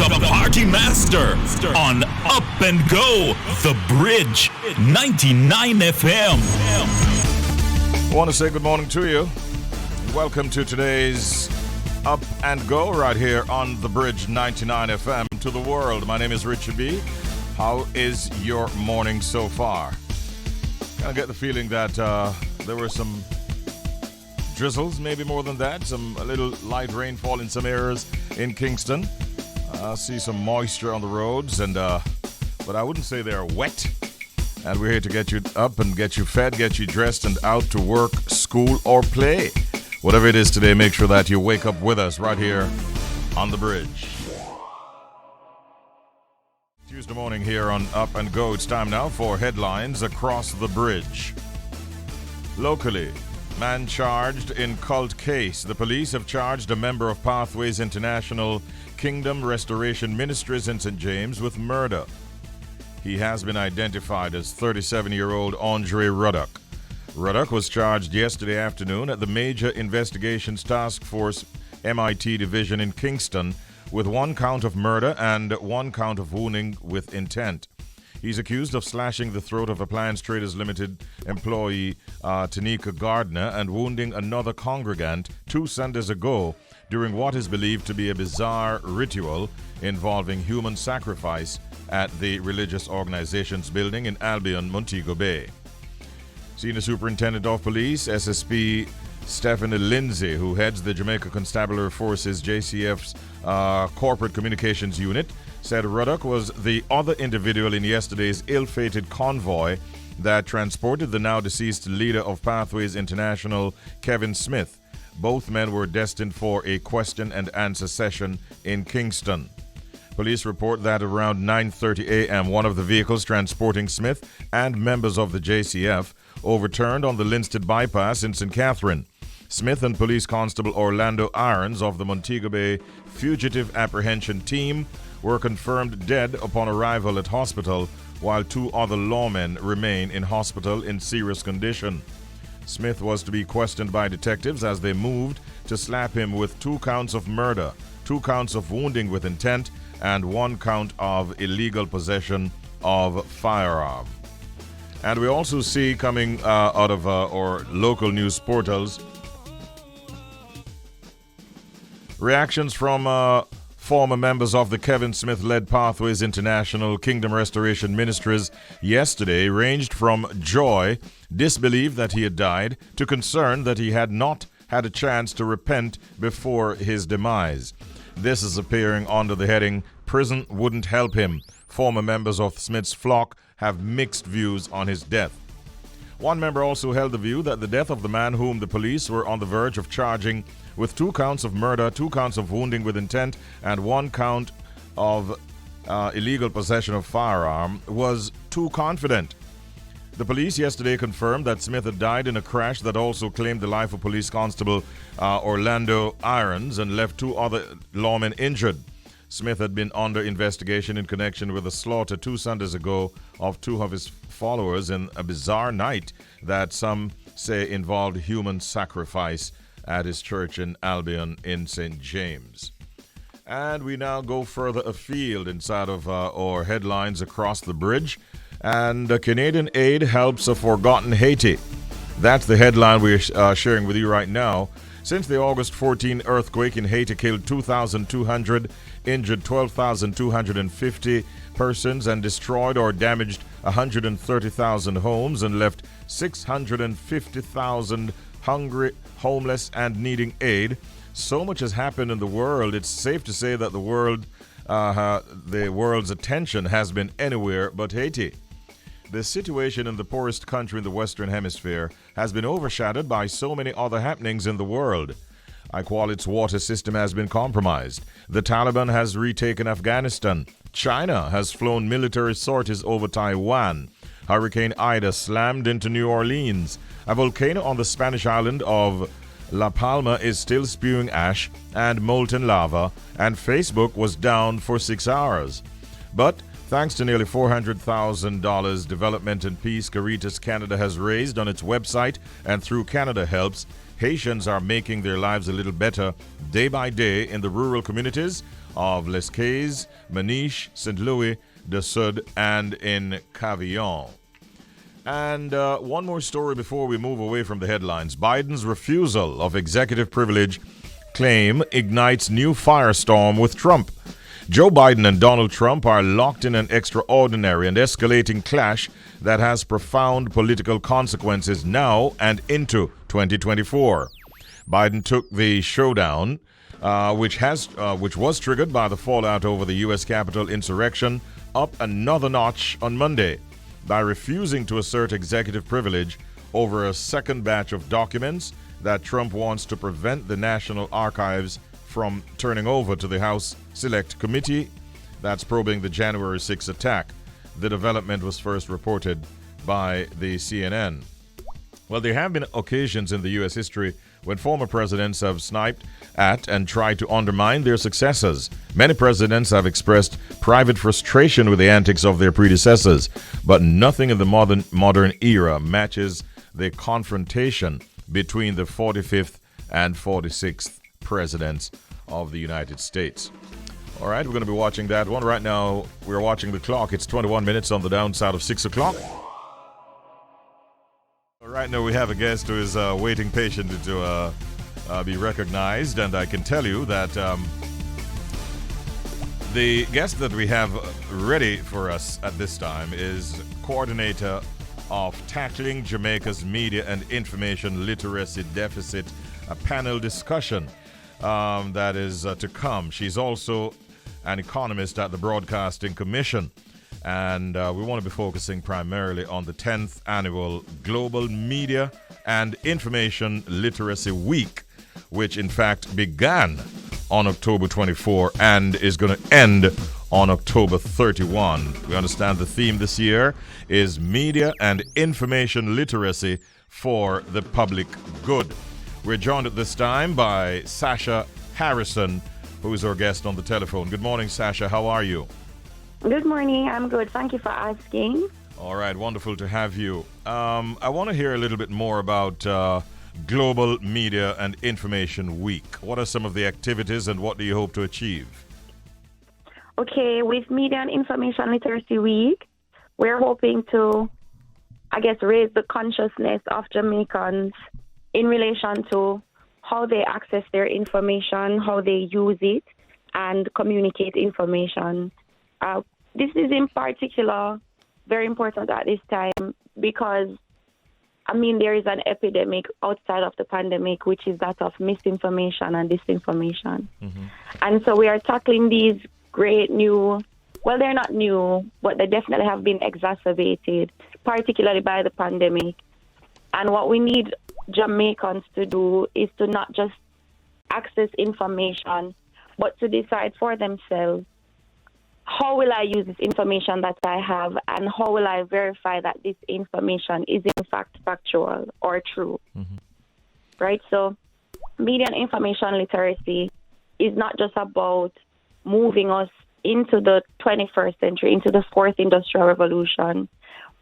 the party master on Up and Go, The Bridge, 99 FM. I want to say good morning to you. Welcome to today's Up and Go right here on The Bridge, 99 FM to the world. My name is Richie B. How is your morning so far? I get the feeling that there were some drizzles, maybe more than that, a little light rainfall in some areas in Kingston. I see some moisture on the roads, but I wouldn't say they're wet. And we're here to get you up and get you fed, get you dressed and out to work, school, or play. Whatever it is today, make sure that you wake up with us right here on The Bridge. Tuesday morning here on Up and Go. It's time now for headlines across the bridge. Locally, man charged in cult case. The police have charged a member of Pathways International Kingdom Restoration Ministries in St. James with murder. He has been identified as 37-year-old Andre Ruddock. Ruddock was charged yesterday afternoon at the Major Investigations Task Force MIT Division in Kingston with 1 count of murder and 1 count of wounding with intent. He's accused of slashing the throat of Appliance Traders Limited employee Tanika Gardner and wounding another congregant 2 Sundays ago during what is believed to be a bizarre ritual involving human sacrifice at the religious organization's building in Albion, Montego Bay. Senior Superintendent of Police, SSP Stephanie Lindsay, who heads the Jamaica Constabulary Forces JCF's Corporate Communications Unit, said Ruddock was the other individual in yesterday's ill-fated convoy that transported the now-deceased leader of Pathways International, Kevin Smith. Both men were destined for a question and answer session in Kingston. Police report that around 9:30 a.m., one of the vehicles transporting Smith and members of the JCF overturned on the Linstead bypass in St. Catherine. Smith and Police Constable Orlando Irons of the Montego Bay Fugitive Apprehension Team were confirmed dead upon arrival at hospital, while 2 other lawmen remain in hospital in serious condition. Smith was to be questioned by detectives as they moved to slap him with 2 counts of murder, 2 counts of wounding with intent, and 1 count of illegal possession of firearm. And we also see coming out of our local news portals reactions from former members of the Kevin Smith-led Pathways International Kingdom Restoration Ministries yesterday ranged from joy, disbelief that he had died, to concern that he had not had a chance to repent before his demise. This is appearing under the heading, "Prison Wouldn't Help Him." Former members of Smith's flock have mixed views on his death. One member also held the view that the death of the man whom the police were on the verge of charging with 2 counts of murder, 2 counts of wounding with intent, and 1 count of illegal possession of firearm was too confident. The police yesterday confirmed that Smith had died in a crash that also claimed the life of Police Constable Orlando Irons and left 2 other lawmen injured. Smith had been under investigation in connection with a slaughter 2 Sundays ago of 2 of his followers in a bizarre night that some say involved human sacrifice at his church in Albion in St. James. And we now go further afield inside of our headlines across the bridge. And Canadian aid helps a forgotten Haiti. That's the headline we're sharing with you right now. Since the August 14 earthquake in Haiti killed 2,200, injured 12,250 persons, and destroyed or damaged 130,000 homes and left 650,000 hungry, homeless, and needing aid, so much has happened in the world. It's safe to say that the world's attention has been anywhere but Haiti. The situation in the poorest country in the Western Hemisphere has been overshadowed by so many other happenings in the world. Its water system has been compromised. The Taliban has retaken Afghanistan. China has flown military sorties over Taiwan. Hurricane Ida slammed into New Orleans. A volcano on the Spanish island of La Palma is still spewing ash and molten lava, and Facebook was down for 6 hours. But thanks to nearly $400,000 Development and Peace Caritas Canada has raised on its website and through Canada Helps, Haitians are making their lives a little better day by day in the rural communities of Les Cayes, Maniche, St. Louis, de Sud, and in Cavillon. And one more story before we move away from the headlines. Biden's refusal of executive privilege claim ignites new firestorm with Trump. Joe Biden and Donald Trump are locked in an extraordinary and escalating clash that has profound political consequences now and into 2024. Biden took the showdown, which was triggered by the fallout over the U.S. Capitol insurrection, up another notch on Monday by refusing to assert executive privilege over a second batch of documents that Trump wants to prevent the National Archives from turning over to the House Select Committee that's probing the January 6 attack. The development was first reported by the CNN. Well, there have been occasions in the U.S. history when former presidents have sniped at and tried to undermine their successors. Many presidents have expressed private frustration with the antics of their predecessors, but nothing in the modern era matches the confrontation between the 45th and 46th presidents of the United States. All right, we're going to be watching that one. Right now, we're watching the clock. It's 21 minutes on the downside of 6 o'clock. Right now, we have a guest who is waiting patiently to be recognized, and I can tell you that the guest that we have ready for us at this time is coordinator of Tackling Jamaica's Media and Information Literacy Deficit, a panel discussion that is to come. She's also an economist at the Broadcasting Commission, and we want to be focusing primarily on the 10th annual Global Media and Information Literacy Week, which in fact began on October 24 and is going to end on October 31. We understand the theme this year is Media and Information Literacy for the Public Good. We're joined at this time by Sasha Harrison, who is our guest on the telephone. Good morning, Sasha. How are you? Good morning. I'm good. Thank you for asking. All right. Wonderful to have you. I want to hear a little bit more about Global Media and Information Week. What are some of the activities and what do you hope to achieve? Okay, with Media and Information Literacy Week, we're hoping to, raise the consciousness of Jamaicans in relation to how they access their information, how they use it, and communicate information. This is in particular very important at this time because, there is an epidemic outside of the pandemic, which is that of misinformation and disinformation. Mm-hmm. And so we are tackling these great new, well, they're not new, but they definitely have been exacerbated, particularly by the pandemic. And what we need Jamaicans to do is to not just access information, but to decide for themselves, how will I use this information that I have, and how will I verify that this information is in fact factual or true? Mm-hmm. Right? So media and information literacy is not just about moving us into the 21st century, into the fourth industrial revolution,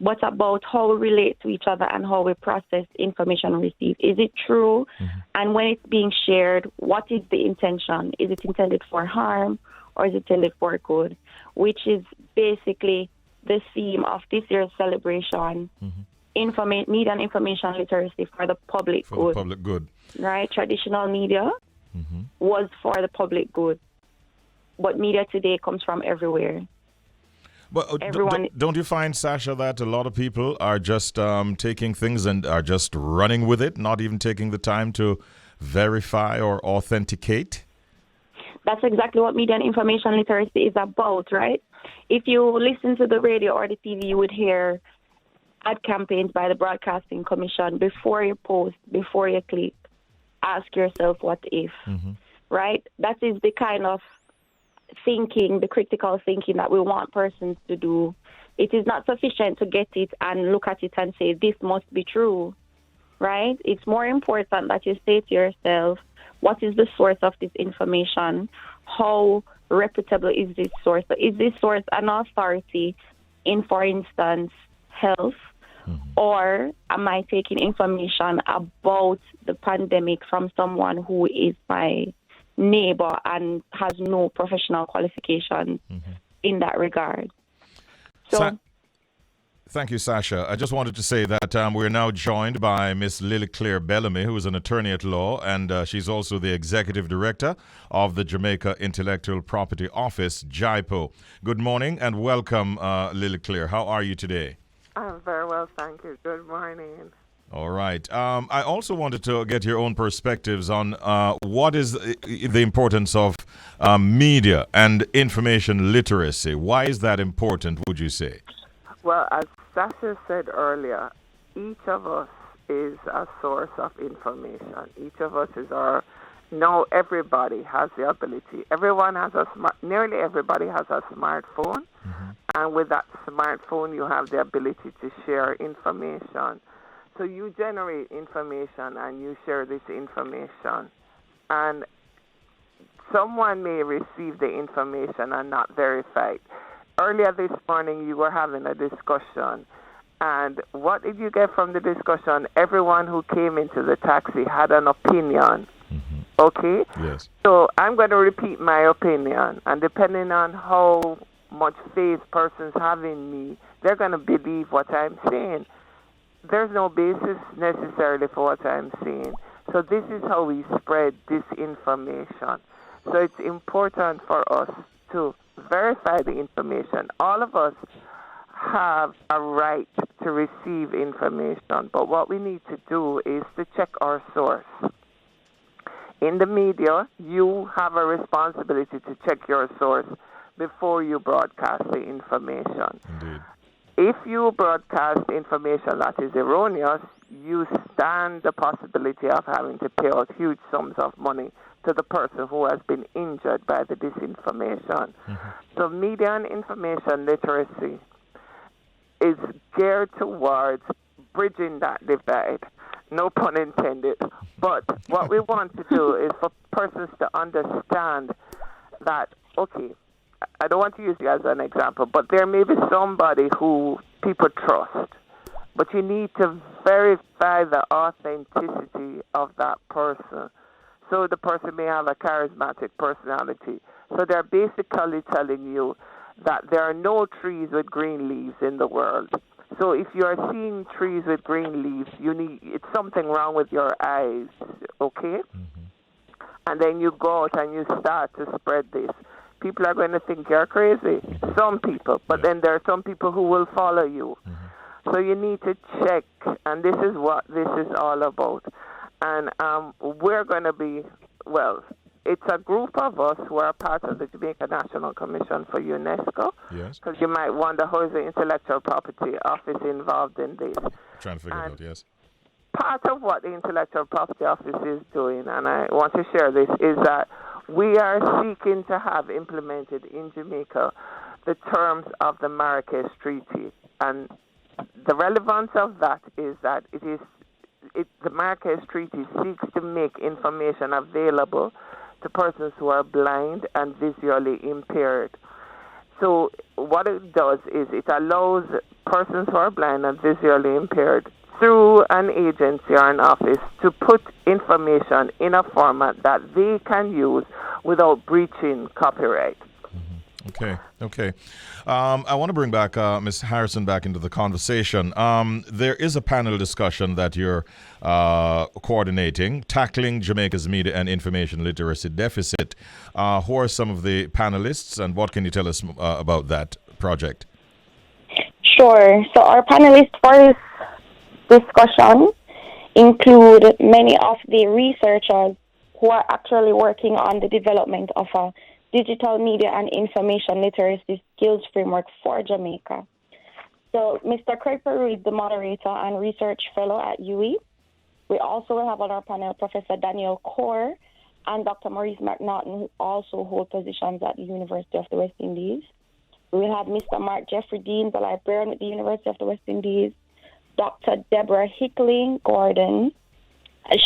but about how we relate to each other and how we process information received. Is it true? Mm-hmm. And when it's being shared, what is the intention? Is it intended for harm or is it intended for good? Which is basically the theme of this year's celebration, mm-hmm. Media and information literacy for the public good. For the public good. Right? Traditional media mm-hmm. was for the public good. But media today comes from everywhere. But don't you find, Sasha, that a lot of people are just taking things and are just running with it, not even taking the time to verify or authenticate? That's exactly what media and information literacy is about, right? If you listen to the radio or the TV, you would hear ad campaigns by the Broadcasting Commission. Before you post, before you click, ask yourself what if, mm-hmm. right? That is the kind of thinking, the critical thinking that we want persons to do. It is not sufficient to get it and look at it and say, this must be true, right? It's more important that you say to yourself, what is the source of this information? How reputable is this source? So is this source an authority in, for instance, health? Mm-hmm. Or am I taking information about the pandemic from someone who is my neighbor and has no professional qualifications in that regard. So. Thank you, Sasha. I just wanted to say that we're now joined by Miss Lilyclaire Bellamy, who is an attorney at law, and she's also the executive director of the Jamaica Intellectual Property Office, JIPO. Good morning and welcome, Lilyclaire. How are you today? I'm very well, thank you. Good morning. All right. I also wanted to get your own perspectives on what is the importance of media and information literacy. Why is that important, would you say? Well, as Sasha said earlier, each of us is a source of information. Each of us is now everybody has the ability. Nearly everybody has a smartphone. And with that smartphone, you have the ability to share information. So you generate information and you share this information. And someone may receive the information and not verify it. Earlier this morning, you were having a discussion. And what did you get from the discussion? Everyone who came into the taxi had an opinion. Okay? Yes. So I'm going to repeat my opinion. And depending on how much faith persons have in me, they're going to believe what I'm saying. There's no basis necessarily for what I'm saying. So this is how we spread disinformation. So it's important for us to verify the information. All of us have a right to receive information, but what we need to do is to check our source. In the media, you have a responsibility to check your source before you broadcast the information. Indeed. If you broadcast information that is erroneous, you stand the possibility of having to pay out huge sums of money to the person who has been injured by the disinformation. So media and information literacy is geared towards bridging that divide. No pun intended. But what we want to do is for persons to understand that, okay, I don't want to use you as an example, but there may be somebody who people trust, but you need to verify the authenticity of that person. So the person may have a charismatic personality. So they're basically telling you that there are no trees with green leaves in the world. So if you are seeing trees with green leaves, it's something wrong with your eyes, okay? And then you go out and you start to spread this. People are going to think you're crazy. Some people. But then there are some people who will follow you. So you need to check, and this is what this is all about. And we're going to be, it's a group of us who are part of the Jamaica National Commission for UNESCO. Yes. Because you might wonder, how is the Intellectual Property Office involved in this? Trying to figure it out, yes. Part of what the Intellectual Property Office is doing, and I want to share this, is that we are seeking to have implemented in Jamaica the terms of the Marrakesh Treaty. And the relevance of that is that the Marrakesh Treaty seeks to make information available to persons who are blind and visually impaired. So what it does is it allows persons who are blind and visually impaired through an agency or an office to put information in a format that they can use without breaching copyright. Okay. I want to bring back Ms. Harrison back into the conversation. There is a panel discussion that you're coordinating, tackling Jamaica's media and information literacy deficit. Who are some of the panelists, and what can you tell us about that project? Sure. So our panelists for this discussion include many of the researchers who are actually working on the development of a digital media and information literacy skills framework for Jamaica. So Mr. Craig Peru is the moderator and research fellow at UE. We also have on our panel Professor Daniel Kaur and Dr. Maurice McNaughton, who also hold positions at the University of the West Indies. We will have Mr. Mark Jeffrey Dean, the librarian at the University of the West Indies, Dr. Deborah Hickling Gordon.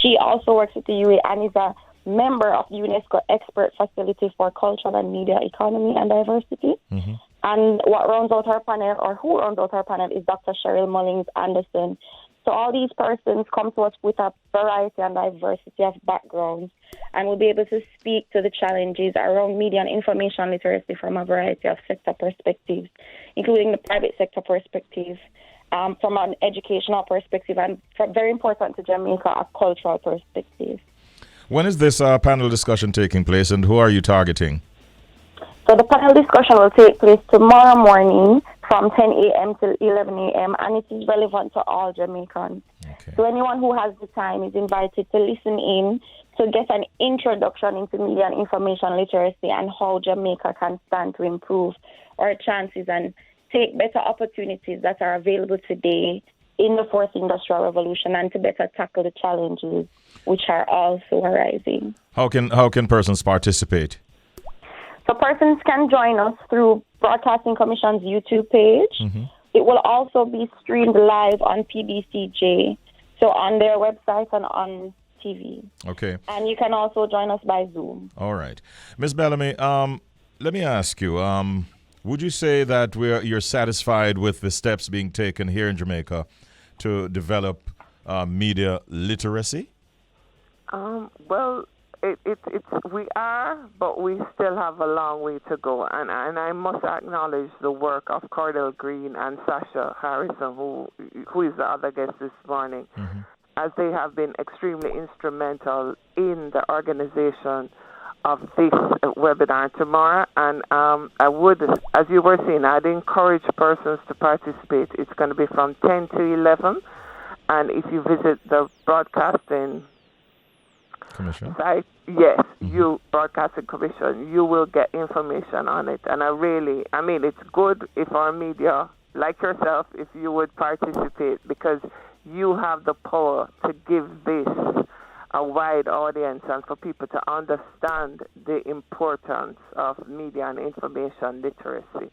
She also works at the UE and is a member of the UNESCO Expert Facility for Cultural and Media Economy and Diversity. And what rounds out our panel, or who rounds out our panel, is Dr. Cheryl Mullings Anderson. So all these persons come to us with a variety and diversity of backgrounds, and will be able to speak to the challenges around media and information literacy from a variety of sector perspectives, including the private sector perspective, from an educational perspective, and very important to Jamaica, a cultural perspective. When is this panel discussion taking place, and who are you targeting? So the panel discussion will take place tomorrow morning from 10 a.m. till 11 a.m. and it is relevant to all Jamaicans. Okay. So anyone who has the time is invited to listen in to get an introduction into media and information literacy and how Jamaica can stand to improve our chances and take better opportunities that are available today in the fourth industrial revolution, and to better tackle the challenges which are also arising. How can persons participate? So persons can join us through Broadcasting Commission's YouTube page. Mm-hmm. It will also be streamed live on PBCJ, so on their website and on TV. Okay. And you can also join us by Zoom. All right. Ms. Bellamy, let me ask you, would you say that you're satisfied with the steps being taken here in Jamaica to develop media literacy? Well, we are, but we still have a long way to go. And I must acknowledge the work of Cordell Green and Sasha Harrison, who is the other guest this morning, as they have been extremely instrumental in the organization of this webinar tomorrow. And I would, as you were saying, I'd encourage persons to participate. It's going to be from 10 to 11. And if you visit the Broadcasting Commission site, yes, you Broadcasting Commission, you will get information on it. And it's good if our media, like yourself, if you would participate, because you have the power to give this a wide audience and for people to understand the importance of media and information literacy.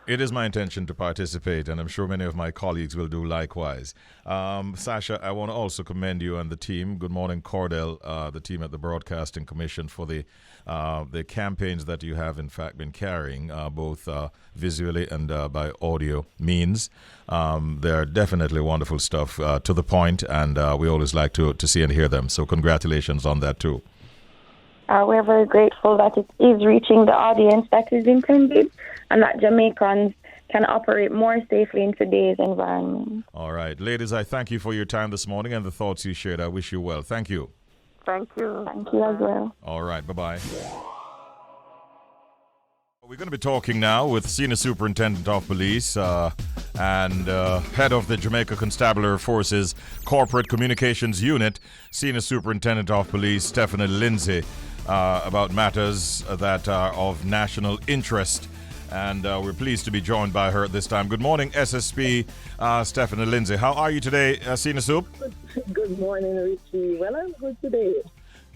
It is my intention to participate, and I'm sure many of my colleagues will do likewise. Sasha, I want to also commend you and the team. Good morning, Cordell, the team at the Broadcasting Commission, for the campaigns that you have, in fact, been carrying, both visually and by audio means. They're definitely wonderful stuff, to the point, and we always like to see and hear them. So congratulations on that, too. We're very grateful that it is reaching the audience that is intended, and that Jamaicans can operate more safely in today's environment. All right. Ladies, I thank you for your time this morning and the thoughts you shared. I wish you well. Thank you. Thank you. Thank you as well. All right. Bye-bye. We're going to be talking now with Senior Superintendent of Police and Head of the Jamaica Constabulary Forces Corporate Communications Unit, Senior Superintendent of Police Stephanie Lindsay, about matters that are of national interest. And we're pleased to be joined by her at this time. Good morning, SSP Stephanie Lindsay. How are you today, Senior Soup? Good morning, Richie. Well, I'm good today.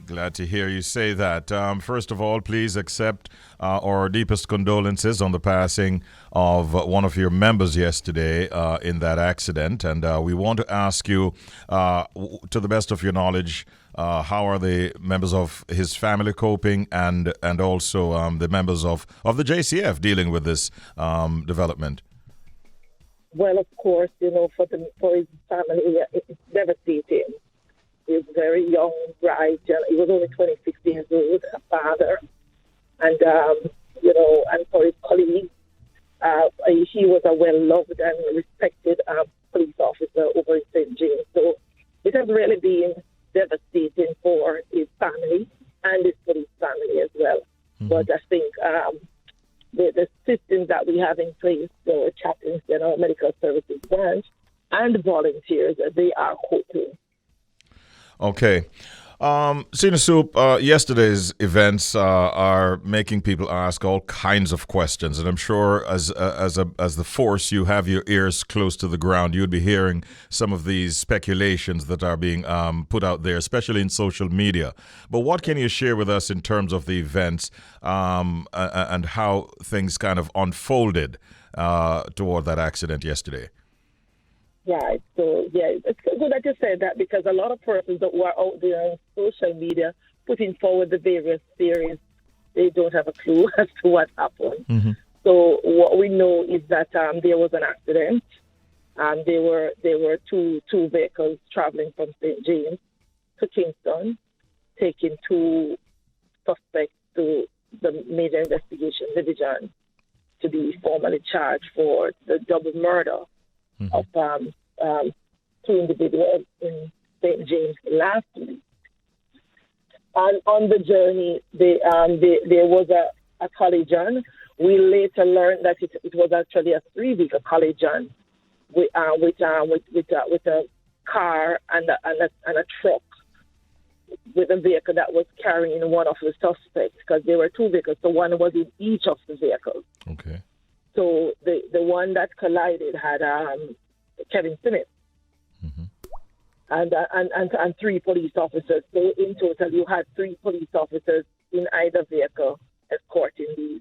Glad to hear you say that. First of all, please accept our deepest condolences on the passing of one of your members yesterday in that accident. And we want to ask you, to the best of your knowledge, how are the members of his family coping, and also the members of the JCF dealing with this development? Well, of course, for his family, it's devastating. He's very young, bright. He was only 26 years old, a father. And, and for his colleagues, he was a well-loved and respected police officer over in St. James. So it has really been devastating for his family and his police family as well. Mm-hmm. But I think the systems that we have in place, the chaplains and our medical services branch and volunteers, they are coping. Okay. Senior Soup, yesterday's events are making people ask all kinds of questions, and I'm sure as the force, you have your ears close to the ground. You'd be hearing some of these speculations that are being put out there, especially in social media. But what can you share with us in terms of the events and how things kind of unfolded toward that accident yesterday? Right. So, it's good that you said that, because a lot of persons who are out there on social media putting forward the various theories, they don't have a clue as to what happened. Mm-hmm. So what we know is that there was an accident, There were two vehicles traveling from St. James to Kingston, taking two suspects to the Major Investigation Division to be formally charged for the double murder of two individuals in St. James last week. And on the journey, there was a collision. We later learned that it was actually a 3-vehicle collision with a car and a truck with a vehicle that was carrying one of the suspects, because there were two vehicles, so one was in each of the vehicles. Okay. So the one that collided had Kevin Smith and 3 police officers. So in total, you had 3 police officers in either vehicle escorting these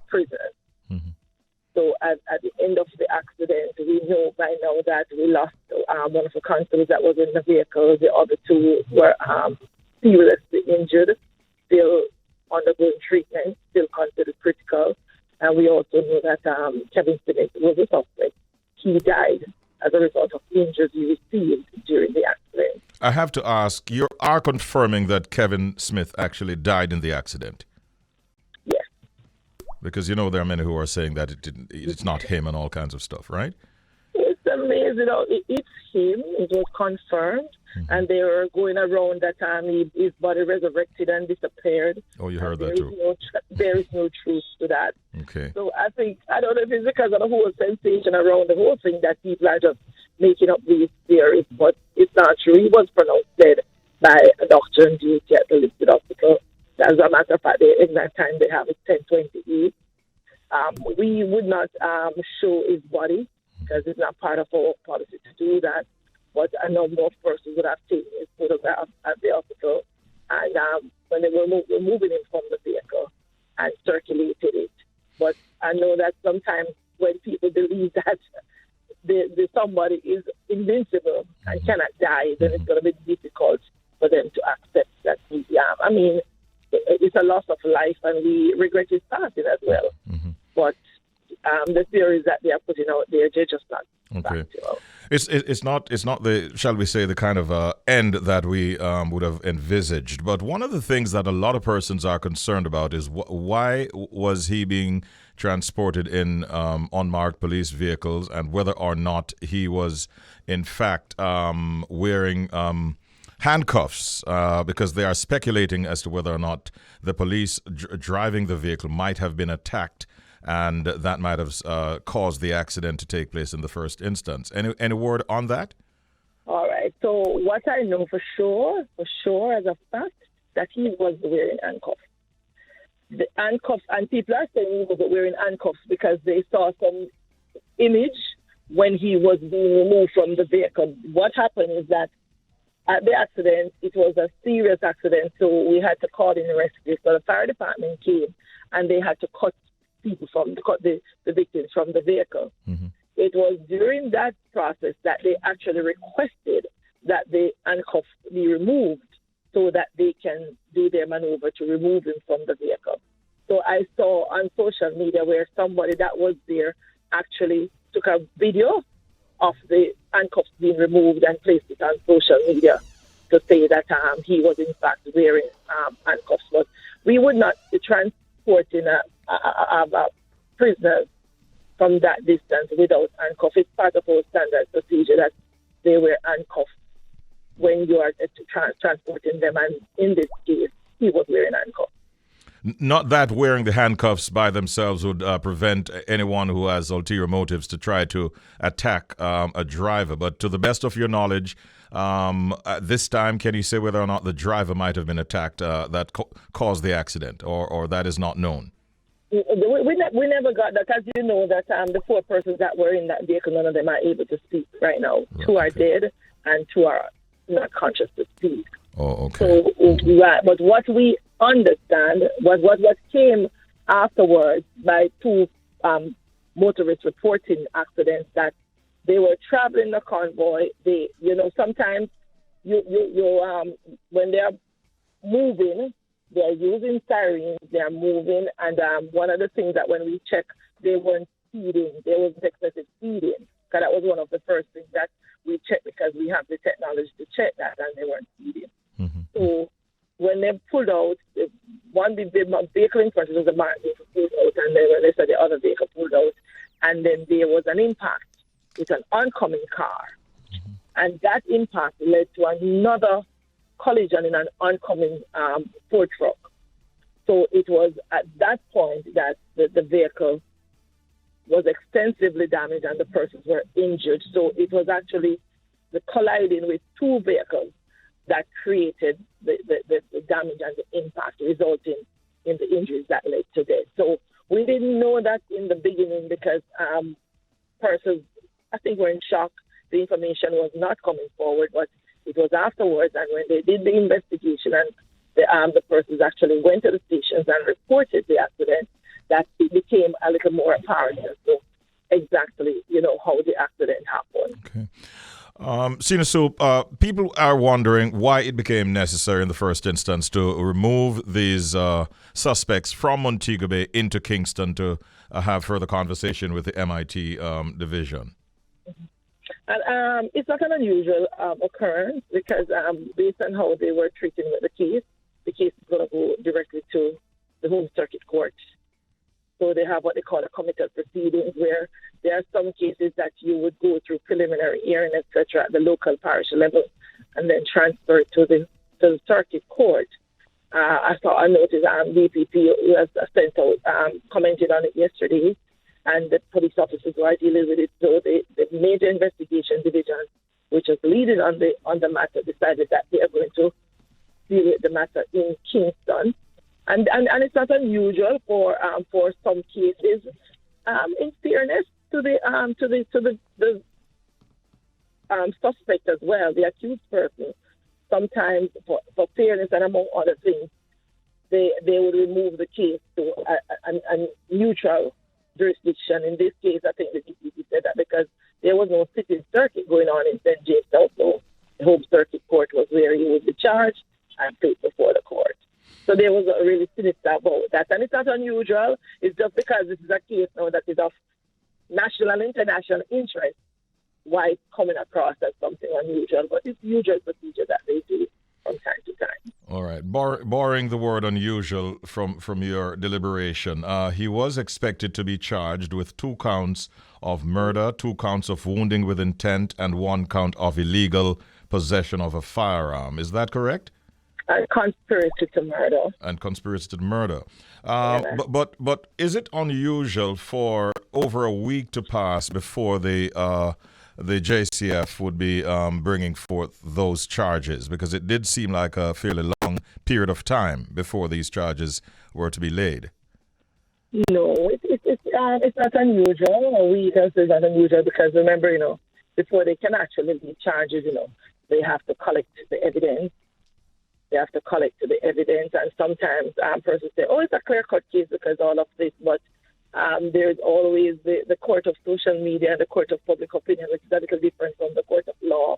prisoners. So at the end of the accident, we know by now that we lost one of the constables that was in the vehicle. The other 2 were seriously injured, still undergoing treatment, still considered critical. And we also know that Kevin Smith was a suspect. He died as a result of injuries he received during the accident. I have to ask, you are confirming that Kevin Smith actually died in the accident? Yes. Because, you know, there are many who are saying that it's not him and all kinds of stuff, right? It's amazing. It's him. It was confirmed. And they were going around that his body resurrected and disappeared. Oh, you heard that too. There is no truth to that. Okay. So I don't know if it's because of the whole sensation around the whole thing that people are just making up these theories, but it's not true. He was pronounced dead by a doctor on duty at the listed hospital. As a matter of fact, the exact time they have is 10:28. We would not show his body because it's not part of our policy to do that. But a number of persons would have taken his photograph at the hospital, and when they were removing him from the vehicle and circulated it. But I know that sometimes when people believe that the somebody is invincible and cannot die, then it's going to be difficult for them to accept that I mean, it's a loss of life, and we regret his passing as well. But the theories that they are putting out there, they're just not factual. It's not the, shall we say, the kind of end that we would have envisaged. But one of the things that a lot of persons are concerned about is why was he being transported in unmarked police vehicles, and whether or not he was in fact wearing handcuffs, because they are speculating as to whether or not the police driving the vehicle might have been attacked, and that might have caused the accident to take place in the first instance. Any word on that? All right. So what I know for sure as a fact, that he was wearing handcuffs. The handcuffs, and people are saying he was wearing handcuffs because they saw some image when he was being removed from the vehicle. What happened is that at the accident, it was a serious accident, so we had to call in the rescue. So the fire department came, and they had to cut the victims from the vehicle. It was during that process that they actually requested that the handcuffs be removed so that they can do their maneuver to remove him from the vehicle. So I saw on social media where somebody that was there actually took a video of the handcuffs being removed and placed it on social media to say that he was in fact wearing handcuffs. But we would not be transporting a prisoners from that distance without handcuffs. It's part of our standard procedure that they wear handcuffs when you are transporting them, and in this case, he was wearing handcuffs. Not that wearing the handcuffs by themselves would prevent anyone who has ulterior motives to try to attack a driver, but to the best of your knowledge, at this time, can you say whether or not the driver might have been attacked that caused the accident, or that is not known? We never got that. As you know, that the 4 persons that were in that vehicle, none of them are able to speak right now. Right, 2 are dead and 2 are not conscious to speak. Oh, okay. So, right. But what we understand was what came afterwards by 2 motorists reporting accidents, that they were traveling the convoy. They, sometimes when they are moving, they are using sirens, they are moving, and one of the things that when we check, they weren't speeding, there was excessive speeding. Because that was one of the first things that we checked because we have the technology to check that, and they weren't speeding. So when they pulled out, the vehicle in front of the marked vehicle pulled out, and then when they said the other vehicle pulled out, and then there was an impact with an oncoming car. And that impact led to another collision in an oncoming Ford truck. So it was at that point that the vehicle was extensively damaged and the persons were injured. So it was actually the colliding with two vehicles that created the damage and the impact, resulting in the injuries that led to death. So we didn't know that in the beginning because persons, I think, were in shock. The information was not coming forward, but it was afterwards. And when they did the investigation and the persons actually went to the stations and reported the accident, that it became a little more apparent as to exactly, how the accident happened. Okay. Sina Soup, people are wondering why it became necessary in the first instance to remove these suspects from Montego Bay into Kingston to have further conversation with the MIT division. And it's not an unusual occurrence because based on how they were treating with the case is going to go directly to the Home Circuit Court. So they have what they call a committal proceedings, where there are some cases that you would go through preliminary hearing, etc., at the local parish level, and then transfer it to the circuit court. I saw a notice DPP has sent out, commented on it yesterday, and the police officers who are dealing with it. So the Major Investigation Division, which is leading on the matter, decided that they are going to deal with the matter in Kingston. And it's not unusual for some cases. In fairness to the suspect as well, the accused person, sometimes for fairness and among other things, they would remove the case to a neutral jurisdiction. In this case, I think the DPP said that because there was no sitting circuit going on in St. James, so the Home Circuit Court was where he would be charged and placed before the court. So there was a really sinister about that. And it's not unusual. It's just because this is a case now that is of national and international interest why it's coming across as something unusual. But it's usual procedure that they do from time to time. All right. Borrowing the word unusual from your deliberation, he was expected to be charged with 2 counts of murder, 2 counts of wounding with intent, and 1 count of illegal possession of a firearm. Is that correct? And conspiracy to murder. And conspiracy to murder. But is it unusual for over a week to pass before the JCF would be bringing forth those charges? Because it did seem like a fairly long period of time before these charges were to be laid. No, it's not unusual. A week is not unusual because remember, before they can actually be charges, they have to collect the evidence. They have to collect the evidence, and sometimes persons say, it's a clear-cut case because all of this, but there's always the court of social media and the court of public opinion, which is a little different from the court of law.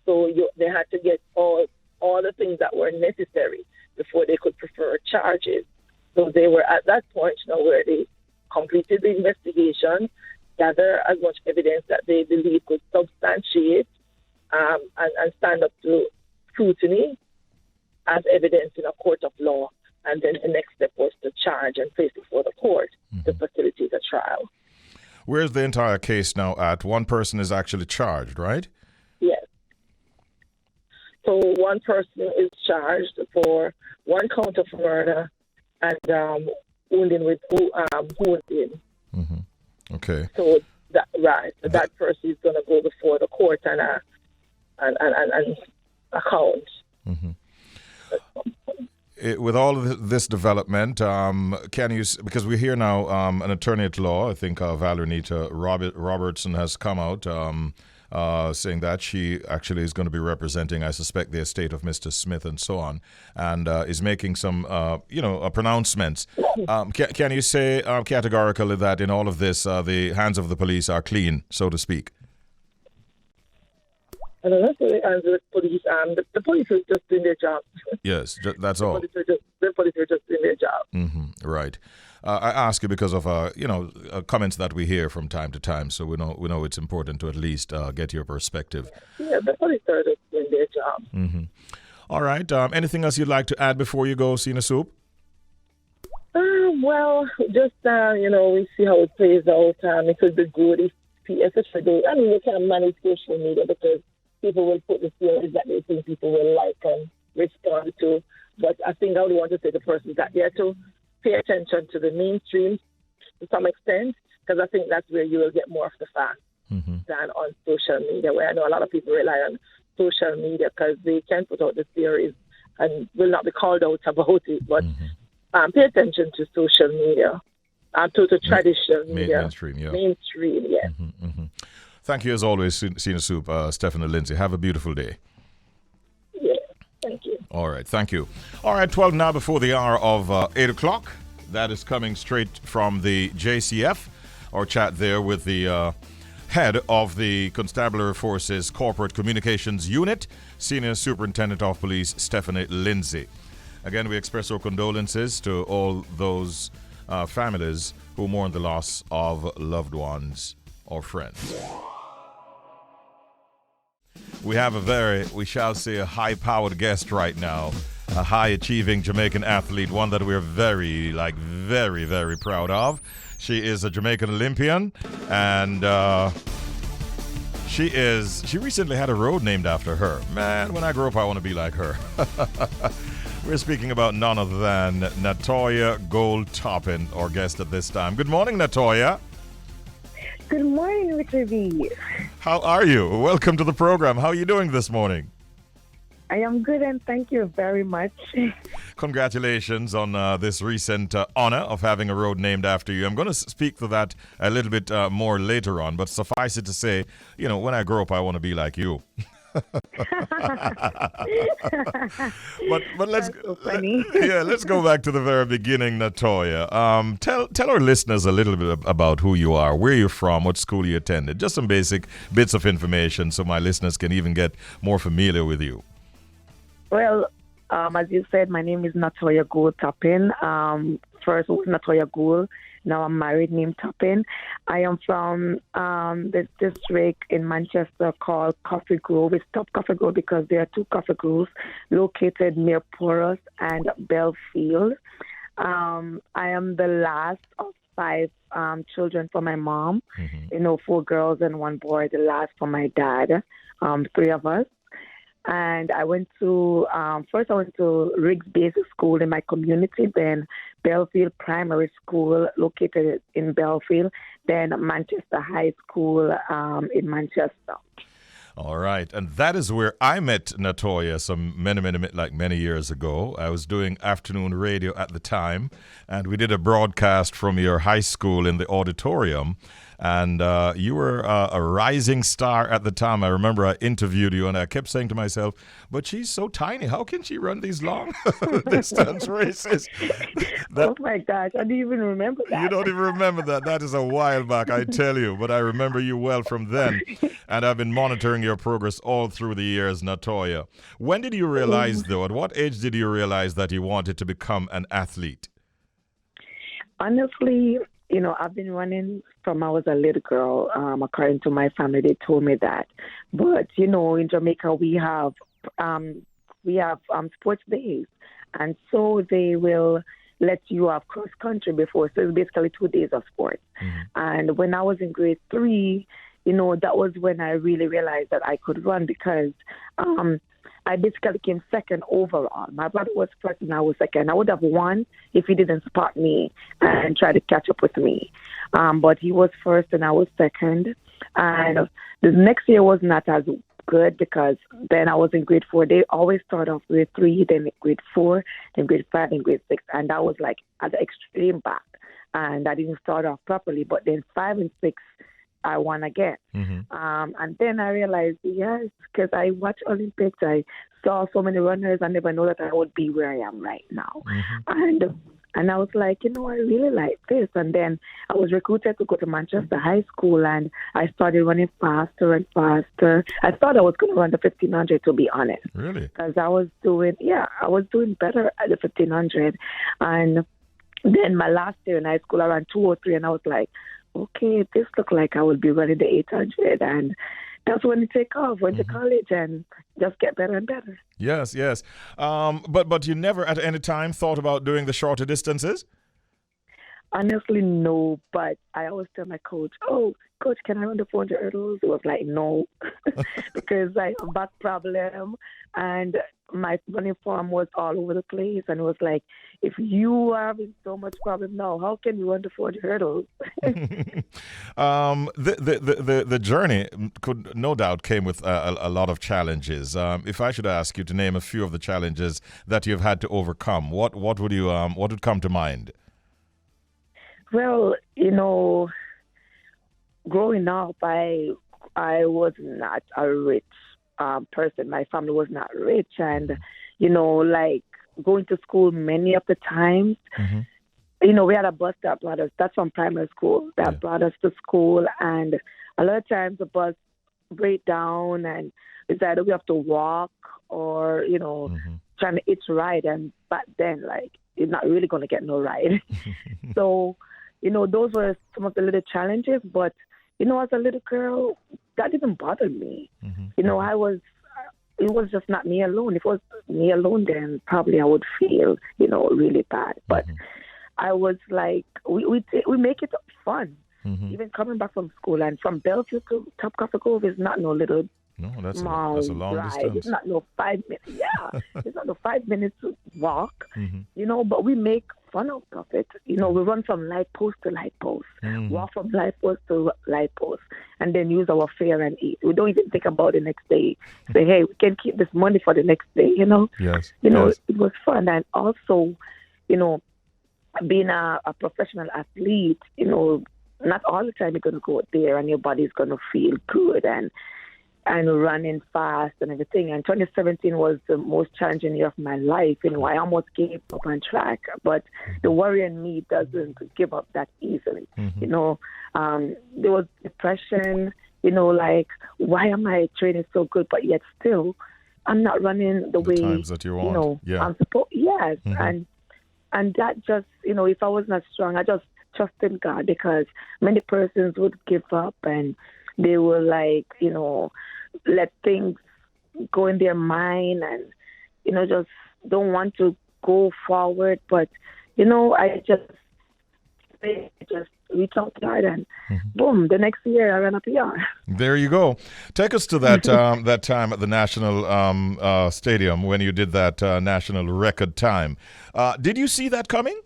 So they had to get all the things that were necessary before they could prefer charges. So they were at that point now where they completed the investigation, gather as much evidence that they believe could substantiate and stand up to scrutiny as evidence in a court of law, and then the next step was to charge and place it before the court to facilitate a trial. Where's the entire case now at? One person is actually charged, right? Yes. So one person is charged for 1 count of murder and wounding with wounding. Okay. So that person is going to go before the court and account. With all of this development, can you, because we hear now an attorney at law, I think Valerie Robertson has come out saying that she actually is going to be representing, I suspect, the estate of Mr. Smith and so on, and is making some, pronouncements. Can you say categorically that in all of this, the hands of the police are clean, so to speak? I don't know, so the police, the police are just doing their job. Yes, that's all. The police are just doing their job. Mm-hmm, right. I ask you because of comments that we hear from time to time, so we know it's important to at least get your perspective. Yeah, the police are just doing their job. Mm-hmm. All right. Anything else you'd like to add before you go, Sina Soup? Well, just we see how it plays out. It would be good if especially we can manage social media because people will put the stories that they think people will like and respond to. But I think I would want to say the person that they have to pay attention to the mainstream to some extent, because I think that's where you will get more of the facts than on social media, where I know a lot of people rely on social media because they can put out the theories and will not be called out about it. But pay attention to social media, to the traditional media. Mainstream, yeah. Mainstream, yeah. Thank you as always, Sina Soup, Stephanie Lindsay. Have a beautiful day. Yeah, thank you. All right, thank you. All right, 12 now before the hour of 8 o'clock. That is coming straight from the JCF. Our chat there with the head of the Constabulary Forces Corporate Communications Unit, Senior Superintendent of Police, Stephanie Lindsay. Again, we express our condolences to all those families who mourn the loss of loved ones or friends. We have we shall say, a high-powered guest right now, a high-achieving Jamaican athlete, one that we're very, very proud of. She is a Jamaican Olympian, and she recently had a road named after her. Man, when I grow up, I want to be like her. We're speaking about none other than Natoya Goule Toppin, our guest at this time. Good morning, Natoya. Good morning, Richie B. How are you? Welcome to the program. How are you doing this morning? I am good, and thank you very much. Congratulations on this recent honor of having a road named after you. I'm going to speak to that a little bit more later on, but suffice it to say, when I grow up, I want to be like you. but let's so funny. Let's go back to the very beginning, Natoya. Tell our listeners a little bit about who you are, where you're from, what school you attended, just some basic bits of information so my listeners can even get more familiar with you. Well, as you said, my name is Natoya Goule Toppin. First was Natoya Goule. Now I'm married, named Toppin. I am from this district in Manchester called Coffee Grove. It's top Coffee Grove because there are two coffee groves located near Porus and Belfield. I am the last of 5 children for my mom. 4 girls and 1 boy. The last for my dad. 3 of us. And I went to, first I went to Riggs Basic School in my community, then Belfield Primary School located in Belfield, then Manchester High School in Manchester. All right. And that is where I met Natoya many years ago. I was doing afternoon radio at the time, and we did a broadcast from your high school in the auditorium. And you were a rising star at the time. I remember I interviewed you, and I kept saying to myself, but she's so tiny. How can she run these long distance races? Oh, my gosh. I didn't even remember that. You don't even remember that. That is a while back, I tell you. But I remember you well from then. And I've been monitoring your progress all through the years, Natoya. When did you realize, though, at what age did you realize that you wanted to become an athlete? Honestly, I've been running from I was a little girl. According to my family, they told me that. But, in Jamaica, we have sports days. And so they will let you have cross country before. So it's basically 2 days of sports. And when I was in grade 3, that was when I really realized that I could run because I basically came second overall. My brother was first and I was second. I would have won if he didn't spot me and try to catch up with me. But he was first and I was second. And the next year was not as good because then I was in grade 4. They always start off grade 3, then grade 4, then grade 5, then grade 6. And that was like at the extreme back. And I didn't start off properly. But then 5 and 6, I won again. And then I realized, yes, because I watched Olympics, I saw so many runners, I never know that I would be where I am right now. And And I was like, I really like this. And then I was recruited to go to Manchester High School, and I started running faster and faster. I thought I was going to run the 1500, to be honest. Really? Because I was doing better at the 1500. And then my last year in high school, I ran 203, and I was like, okay, this looked like I would be running the 800. And that's when you take off, went to college and just get better and better. Yes. But you never at any time thought about doing the shorter distances? Honestly, no. But I always tell my coach, coach, can I run the 400 hurdles? It was like, no, because I have a back problem and my running form was all over the place. And it was like, if you are having so much problem now, how can you run the 400 hurdles? The journey could no doubt came with a lot of challenges. If I should ask you to name a few of the challenges that you've had to overcome, what would come to mind? Well, growing up, I was not a rich person. My family was not rich, and like going to school many of the times. We had a bus that brought us. That's from primary school that brought us to school, and a lot of times the bus break down, and it's either we have to walk or trying to hitch ride. And back then, like, you're not really going to get no ride. So, those were some of the little challenges, but. As a little girl, that didn't bother me. It was just not me alone. If it was me alone, then probably I would feel, really bad. But I was like, we make it fun. Even coming back from school and from Bellevue to Top Coffee Grove is not no little that's a long ride. distance. It's not no 5 minutes. Yeah, it's not no 5 minutes walk. But we make fun out of it. We run from light post to light post, walk from light post to light post, and then use our fare and eat. We don't even think about the next day. Say, hey, we can keep this money for the next day. Yes. It was fun, and also, being a professional athlete, not all the time you're going to go there and your body's going to feel good and running fast and everything. And 2017 was the most challenging year of my life. I almost gave up on track, but the warrior in me doesn't give up that easily. There was depression, like, why am I training so good, but yet still I'm not running the way times that you want. I'm supposed. Yes, and that just, if I was not strong, I just trusted God, because many persons would give up and they will, like, let things go in their mind and, just don't want to go forward. But, I just reach out to God and boom, the next year I ran a PR. There you go. Take us to that that time at the National Stadium when you did that national record time. Did you see that coming?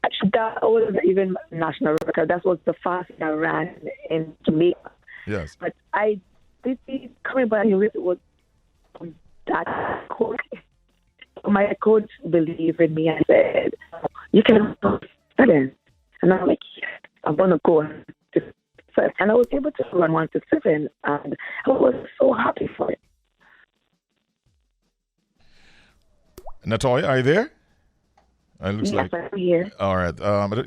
Actually, that wasn't even national record. That was the fastest I ran in Jamaica. Yes. But I did see it coming, but I knew it was that coach. My coach believed in me and said, you can run 7. And I'm like, yes, I'm going to go to 7. And I was able to run 1 to 7. And I was so happy for it. Natoya, are you there? It looks yes, like... I'm here. All right.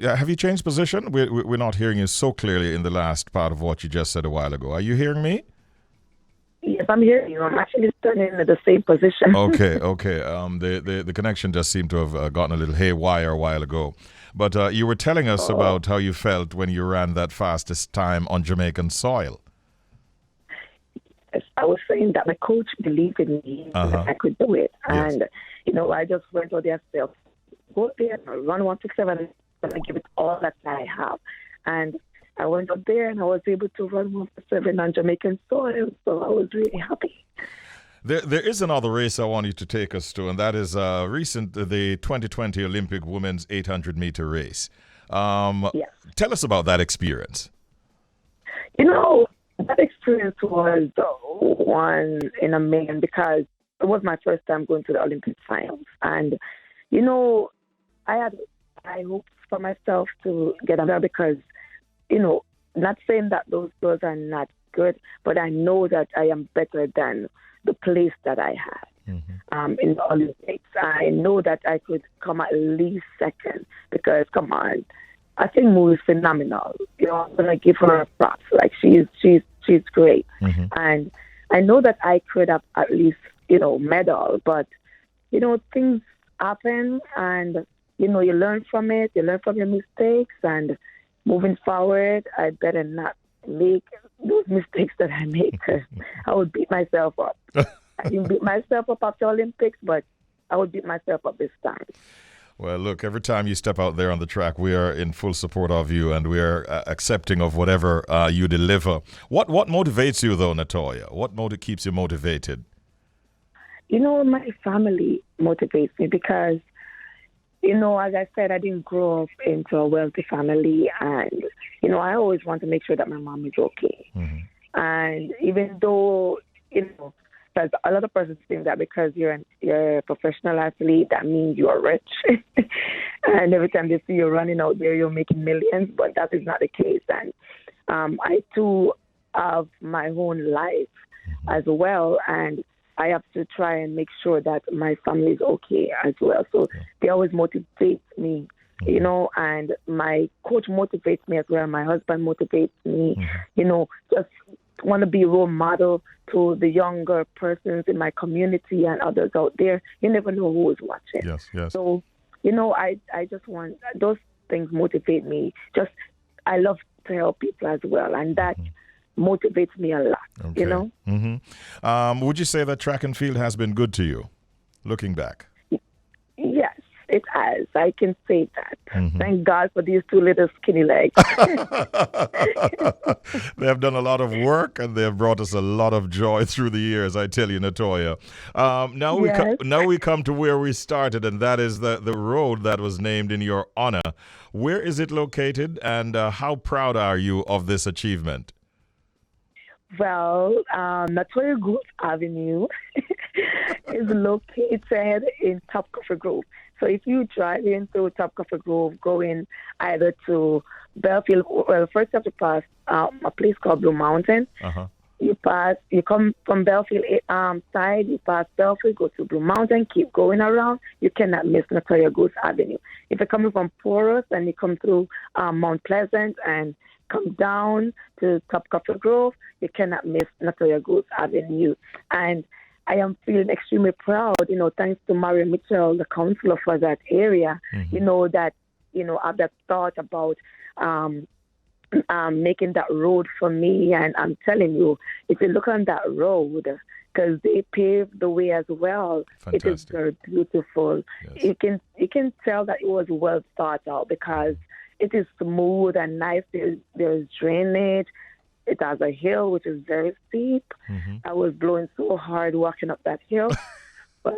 Have you changed position? We're not hearing you so clearly in the last part of what you just said a while ago. Are you hearing me? Yes, I'm hearing you. I'm actually standing in the same position. Okay. The connection just seemed to have gotten a little haywire a while ago. But you were telling us about how you felt when you ran that fastest time on Jamaican soil. Yes, I was saying that my coach believed in me that I could do it. Yes. And, I just went out there and said, go there and run 167 and I give it all that I have. And I went up there and I was able to run 167 on Jamaican soil, so I was really happy. There is another race I want you to take us to, and that is the 2020 Olympic Women's 800-meter race. Yes. Tell us about that experience. That experience was one in a million, because it was my first time going to the Olympic finals. And, I had high hopes for myself to get there because, not saying that those girls are not good, but I know that I am better than the place that I had. in the Olympics. I know that I could come at least second because, come on, I think Moo is phenomenal. You know, I'm gonna give her props. Like she's great, and I know that I could have at least medal, but things happen, and you learn from it. You learn from your mistakes, and moving forward, I better not make those mistakes that I make. I would beat myself up. I didn't beat myself up after Olympics, but I would beat myself up this time. Well, look, every time you step out there on the track, we are in full support of you, and we are accepting of whatever you deliver. What motivates you, though, Natoya? What keeps you motivated? My family motivates me because, as I said, I didn't grow up into a wealthy family, and, I always want to make sure that my mom is okay. And even though, because a lot of persons think that because you're a professional athlete, that means you are rich. And every time they see you running out there, you're making millions, but that is not the case. And I, too, have my own life as well, and I have to try and make sure that my family is okay as well. So they always motivate me, and my coach motivates me as well. My husband motivates me, just want to be a role model to the younger persons in my community and others out there. You never know who is watching. Yes. So, I just want, those things motivate me. I love to help people as well, and that motivates me a lot, Okay. Would you say that track and field has been good to you, looking back? Yes, it has. I can say that. Thank God for these two little skinny legs. They have done a lot of work, and they have brought us a lot of joy through the years, I tell you, Natoya. Now we come to where we started, and that is the road that was named in your honor. Where is it located, and how proud are you of this achievement? Well, Natoya Goule Avenue is located in Top Coffee Grove. So if you drive into Top Coffee Grove, going either to Belfield, well, first you have to pass a place called Blue Mountain. You come from Belfield side, you pass Belfield, go to Blue Mountain, keep going around. You cannot miss Natoya Goule Avenue. If you're coming from Porus and you come through Mount Pleasant and come down to Top Coffee Grove, you cannot miss Natoya Goule Avenue. And I am feeling extremely proud, thanks to Mario Mitchell, the councillor for that area, that, have that thought about making that road for me. And I'm telling you, if you look on that road, because they paved the way as well, Fantastic. It is very beautiful. Yes. You can tell that it was well thought out because it is smooth and nice. There's drainage. It has a hill, which is very steep. I was blowing so hard walking up that hill. But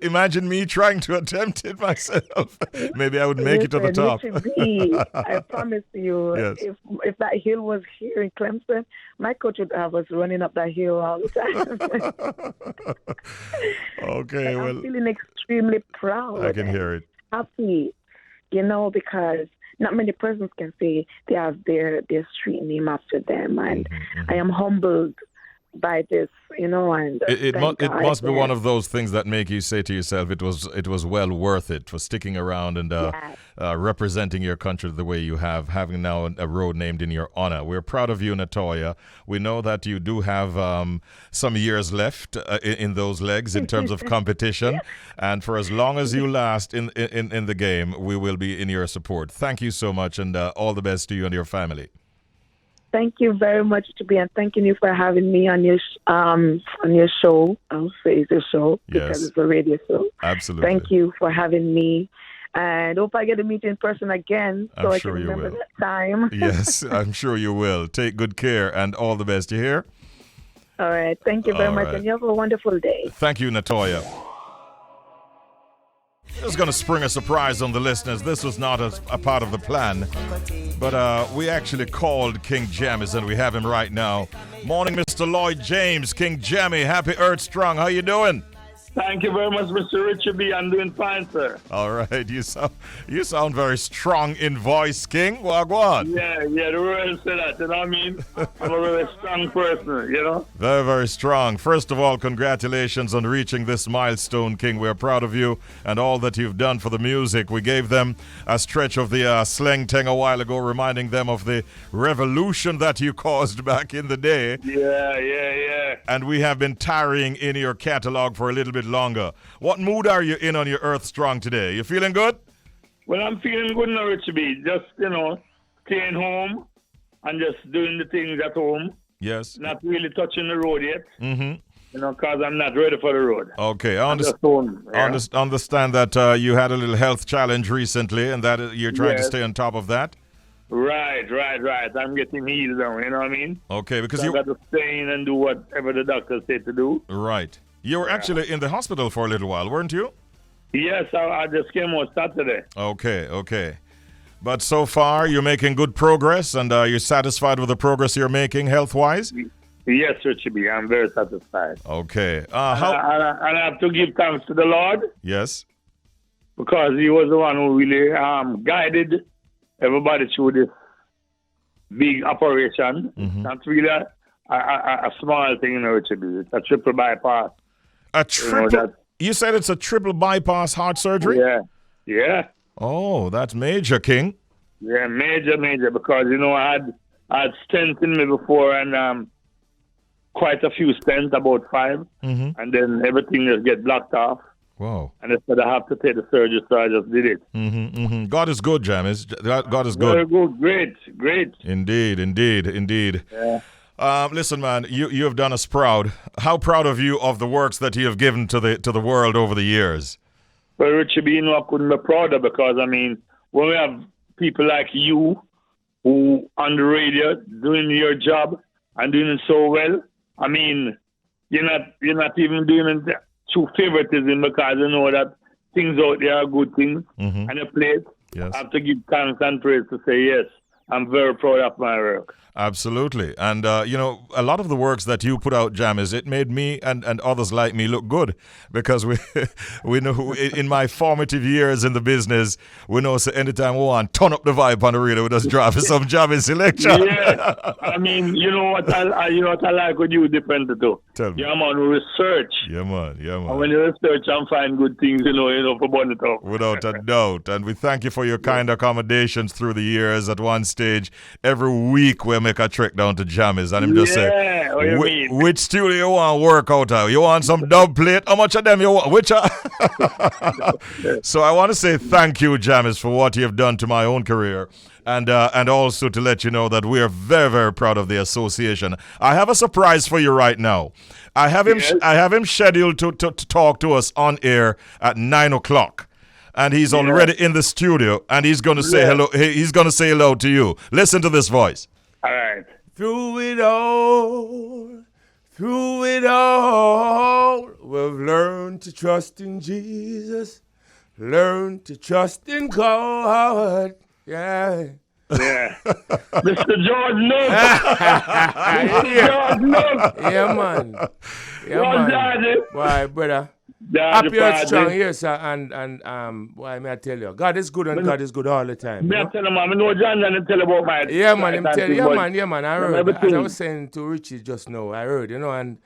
imagine me trying to attempt it myself. Maybe I would make it to the top. Richie B, I promise you, Yes. if that hill was here in Clemson, my coach would have us running up that hill all the time. Okay, I'm feeling extremely proud. I can hear it. Happy, because not many persons can say they have their street name after them, and I am humbled by this, and it must be one of those things that make you say to yourself, it was well worth it for sticking around and representing your country the way you have, having now a road named in your honor. We're proud of you, Natoya. We know that you do have some years left in those legs in terms of competition, and for as long as you last in the game, we will be in your support. Thank you so much, and all the best to you and your family. Thank you very much, Toby, and thanking you for having me on your show. I'll say it's a show because it's a radio show. Absolutely. Thank you for having me, and hope I get to meet you in person again so I can remember that time. Yes, I'm sure you will. Take good care, and all the best. You hear? All right. Thank you very much, and you have a wonderful day. Thank you, Natoya. This is going to spring a surprise on the listeners. This was not a part of the plan, but we actually called King Jammies, and we have him right now. Morning, Mr. Lloyd James, King Jammy. Happy Earth Strong. How you doing? Thank you very much, Mr. Richie B. I'm doing fine, sir. All right, you sound very strong in voice, King. Wagwan. Yeah, the world say that, you know what I mean? I'm a very strong person, you know? Very, very strong. First of all, congratulations on reaching this milestone, King. We're proud of you and all that you've done for the music. We gave them a stretch of the slang thing a while ago, reminding them of the revolution that you caused back in the day. Yeah. And we have been tarrying in your catalog for a little bit longer. What mood are you in on your Earth Strong today? You feeling good? Well, I'm feeling good now, Richie B. Just, staying home and just doing the things at home. Yes. Not really touching the road yet. Mm-hmm. Because I'm not ready for the road. Okay, I understand that you had a little health challenge recently and that you're trying to stay on top of that. Right. I'm getting healed now, you know what I mean? Okay, because so I got to stay in and do whatever the doctor said to do. Right. You were actually in the hospital for a little while, weren't you? Yes, I just came on Saturday. Okay. But so far, you're making good progress, and you're satisfied with the progress you're making health-wise? Yes, Richie B. I'm very satisfied. Okay. And I have to give thanks to the Lord. Yes. Because he was the one who really guided everybody through this big operation. Mm-hmm. That's really a small thing, Richie B. It's a triple bypass. A triple? You said it's a triple bypass heart surgery? Yeah. Oh, that's major, King. Yeah, major, because, I had stents in me before and quite a few stents, about 5, and then everything just get blocked off. Wow. And they said I have to take the surgery, so I just did it. God is good, James. God is good. Very good. Great. Indeed. Yeah. Listen, man, you have done us proud. How proud of you of the works that you have given to the world over the years? Well, Richie B, I couldn't be prouder because, when we have people like you who on the radio doing your job and doing it so well, you're not even doing it through favoritism because you know that things out there are good things and a place. Yes. I have to give thanks and praise to say yes. I'm very proud of my work. Absolutely. And, a lot of the works that you put out, Jamis, it made me and others like me look good because we know in my formative years in the business, we know so anytime we want turn up the vibe on the radio, we just drop some Jamis selection. Yeah. You know what I like with you different too. Tell me. Yeah, man, we research. Yeah, man. And when you research and find good things, for burn it up. Without a doubt. And we thank you for your kind accommodations through the years. At one stage, every week we make a trek down to Jammies, and him just say, which studio you want to work out of? You want some dub plate? How much of them you want? So I want to say thank you, Jammies, for what you've done to my own career. And also to let you know that we are very, very proud of the association. I have a surprise for you right now. I have him scheduled to talk to us on air at 9:00. And he's already in the studio, and he's going to say hello. He's going to say hello to you. Listen to this voice. All right. Through it all, we've learned to trust in Jesus, learned to trust in God. Yeah. Mr. George Nooks. George Nooks. Yeah, man. Daddy. Why, brother? Happy and strong, yes, sir. And why may I tell you? God is good and God is good all the time. I tell him, I know John and tell about my. Yeah, man. I heard. As I was saying to Richie just now, I heard, and